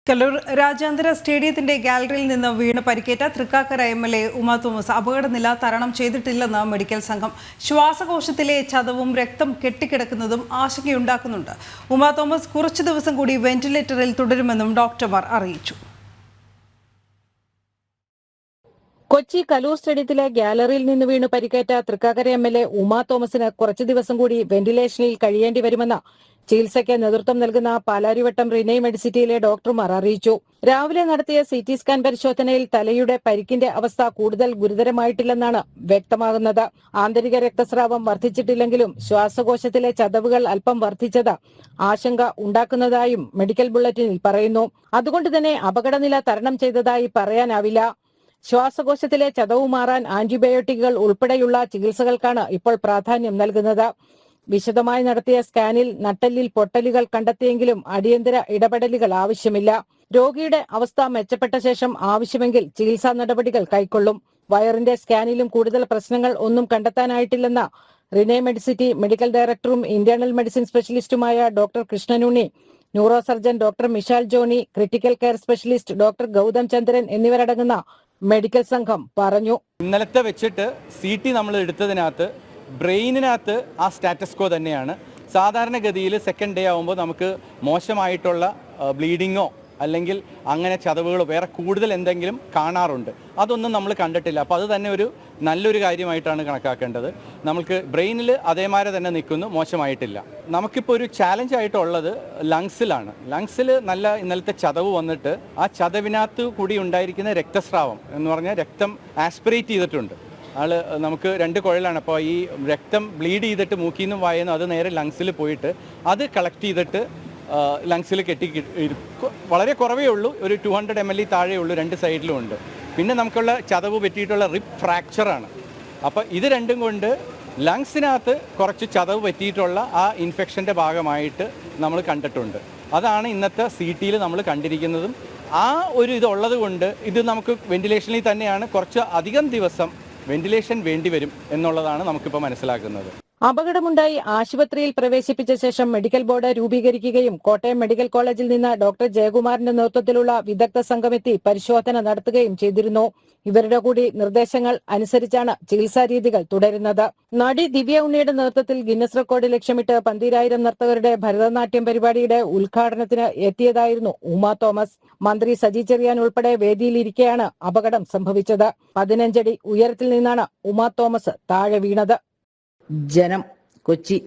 കല്ലൂർ രാജ്യാന്തര സ്റ്റേഡിയത്തിന്റെ ഗാലറിയിൽ നിന്ന് വീണ് പരിക്കേറ്റ തൃക്കാക്കര എംഎൽഎ ഉമാ തോമസ് അപകടനില തരണം ചെയ്തിട്ടില്ലെന്ന് മെഡിക്കൽ സംഘം. ശ്വാസകോശത്തിലെ ചതവും രക്തം കെട്ടിക്കിടക്കുന്നതും ആശങ്കയുണ്ടാക്കുന്നുണ്ട്. ഉമാ തോമസ് കുറച്ചു ദിവസം കൂടി വെന്റിലേറ്ററിൽ തുടരുമെന്നും ഡോക്ടർമാർ അറിയിച്ചു. കൊച്ചി കലൂർ സ്റ്റേഡിയത്തിലെ ഗാലറിയിൽ നിന്ന് വീണ് പരിക്കേറ്റ തൃക്കാക്കര എംഎൽഎ ഉമാ തോമസിന് കുറച്ചു ദിവസം കൂടി വെന്റിലേഷനിൽ കഴിയേണ്ടി വരുമെന്ന് ചികിത്സയ്ക്ക് നേതൃത്വം നൽകുന്ന പാലാരിവട്ടം റിനൈ മെഡിസിറ്റിയിലെ ഡോക്ടർമാർ അറിയിച്ചു. രാവിലെ നടത്തിയ സിടി സ്കാൻ പരിശോധനയിൽ തലയുടെ പരിക്കിന്റെ അവസ്ഥ കൂടുതൽ ഗുരുതരമായിട്ടില്ലെന്നാണ് വ്യക്തമാകുന്നത്. ആന്തരിക രക്തസ്രാവം വർദ്ധിച്ചിട്ടില്ലെങ്കിലും ശ്വാസകോശത്തിലെ ചതവുകൾ അല്പം വർദ്ധിച്ചത് ആശങ്ക ഉണ്ടാക്കുന്നതായും മെഡിക്കൽ ബുള്ളറ്റിനിൽ പറയുന്നു. അതുകൊണ്ട് തന്നെ അപകടനില തരണം ചെയ്തതായി പറയാനാവില്ല. ശ്വാസകോശത്തിലെ ചതവ് മാറാൻ ആന്റിബയോട്ടിക്കുകൾ ഉൾപ്പെടെയുള്ള ചികിത്സകൾക്കാണ് ഇപ്പോൾ പ്രാധാന്യം നൽകുന്നത്. വിശദമായി നടത്തിയ സ്കാനിൽ നട്ടെല്ലിൽ പൊട്ടലുകൾ കണ്ടെത്തിയെങ്കിലും അടിയന്തര ഇടപെടലുകൾ ആവശ്യമില്ല. രോഗിയുടെ അവസ്ഥ മെച്ചപ്പെട്ട ശേഷം ആവശ്യമെങ്കിൽ ചികിത്സാ നടപടികൾ കൈക്കൊള്ളും. വയറിന്റെ സ്കാനിലും കൂടുതൽ പ്രശ്നങ്ങൾ ഒന്നും കണ്ടെത്താനായിട്ടില്ലെന്ന റിനൈ മെഡിസിറ്റി മെഡിക്കൽ ഡയറക്ടറും ഇന്റേണൽ മെഡിസിൻ സ്പെഷ്യലിസ്റ്റുമായ doctor Krishnanunni, neuro surgeon doctor Mishal Johny, critical care specialist doctor Gautham Chandran എന്നിവരടങ്ങുന്ന മെഡിക്കൽ സംഘം പറഞ്ഞു. ഇന്നലത്തെ വെച്ചിട്ട് CT നമ്മൾ എടുത്തതിനകത്ത് ബ്രെയിനിനകത്ത് ആ സ്റ്റാറ്റസ് കോ തന്നെയാണ്. സാധാരണഗതിയിൽ സെക്കൻഡ് ഡേ ആകുമ്പോൾ നമുക്ക് മോശമായിട്ടുള്ള ബ്ലീഡിങ്ങോ അല്ലെങ്കിൽ അങ്ങനെ ചതവുകളോ വേറെ കൂടുതൽ എന്തെങ്കിലും കാണാറുണ്ട്. അതൊന്നും നമ്മൾ കണ്ടിട്ടില്ല. അപ്പോൾ അത് തന്നെ ഒരു നല്ലൊരു കാര്യമായിട്ടാണ് കണക്കാക്കേണ്ടത്. നമുക്ക് ബ്രെയിനിൽ അതേമാതിരി തന്നെ നിൽക്കുന്നു, മോശമായിട്ടില്ല. നമുക്കിപ്പോൾ ഒരു ചാലഞ്ച് ആയിട്ടുള്ളത് ലങ്സിലാണ്. ലങ്സിൽ നല്ല ഇന്നലത്തെ ചതവ് വന്നിട്ട് ആ ചതവിനകത്ത് കൂടി ഉണ്ടായിരിക്കുന്ന രക്തസ്രാവം എന്ന് പറഞ്ഞാൽ രക്തം ആസ്പിറേറ്റ് ചെയ്തിട്ടുണ്ട്. നമുക്ക് 2 കുഴലാണ്. അപ്പോൾ ഈ രക്തം ബ്ലീഡ് ചെയ്തിട്ട് മൂക്കിൽ നിന്നും വായുന്നു അത് നേരെ ലങ്സിൽ പോയിട്ട് അത് കളക്ട് ചെയ്തിട്ട് ലങ്സിൽ വളരെ കുറവേ ഉള്ളൂ. ഒരു 200 ml താഴെ ഉള്ളൂ, 2 സൈഡിലും ഉണ്ട്. പിന്നെ നമുക്കുള്ള ചതവ് പറ്റിയിട്ടുള്ള റിപ്പ് ഫ്രാക്ചറാണ്. അപ്പോൾ ഇത് രണ്ടും കൊണ്ട് ലങ്സിനകത്ത് കുറച്ച് ചതവ് പറ്റിയിട്ടുള്ള ആ ഇൻഫെക്ഷൻ്റെ ഭാഗമായിട്ട് നമ്മൾ കണ്ടിട്ടുണ്ട്. അതാണ് ഇന്നത്തെ CTയിൽ നമ്മൾ കണ്ടിരിക്കുന്നതും. ആ ഒരു ഇതുള്ളത് കൊണ്ട് ഇത് നമുക്ക് വെന്റിലേഷനിൽ തന്നെയാണ്, കുറച്ച് അധികം ദിവസം വെന്റിലേഷൻ വേണ്ടിവരും എന്നുള്ളതാണ് നമുക്കിപ്പോൾ മനസ്സിലാക്കുന്നത്. അപകടമുണ്ടായി ആശുപത്രിയിൽ പ്രവേശിപ്പിച്ച ശേഷം മെഡിക്കൽ ബോർഡ് രൂപീകരിക്കുകയും കോട്ടയം മെഡിക്കൽ കോളേജിൽ നിന്ന് ഡോക്ടർ ജയകുമാറിന്റെ നേതൃത്വത്തിലുള്ള വിദഗ്ധ സംഘമെത്തി പരിശോധന നടത്തുകയും ചെയ്തിരുന്നു. ഇവരുടെ കൂടി നിർദ്ദേശങ്ങൾ അനുസരിച്ചാണ് ചികിത്സാ രീതികൾ തുടരുന്നത്. നടി ദിവ്യ ഉണ്ണിയുടെ നേതൃത്വത്തിൽ ഗിന്നസ് റെക്കോർഡ് ലക്ഷ്യമിട്ട് 12,000 നർത്തകരുടെ ഭരതനാട്യം പരിപാടിയുടെ ഉദ്ഘാടനത്തിന് എത്തിയതായിരുന്നു ഉമാ തോമസ്. മന്ത്രി സജി ചെറിയാൻ ഉൾപ്പെടെ വേദിയിലിരിക്കെയാണ് അപകടം സംഭവിച്ചത്. 15 അടി ഉയരത്തിൽ നിന്നാണ് ഉമാ തോമസ് താഴെ വീണത്. ജനം, കൊച്ചി.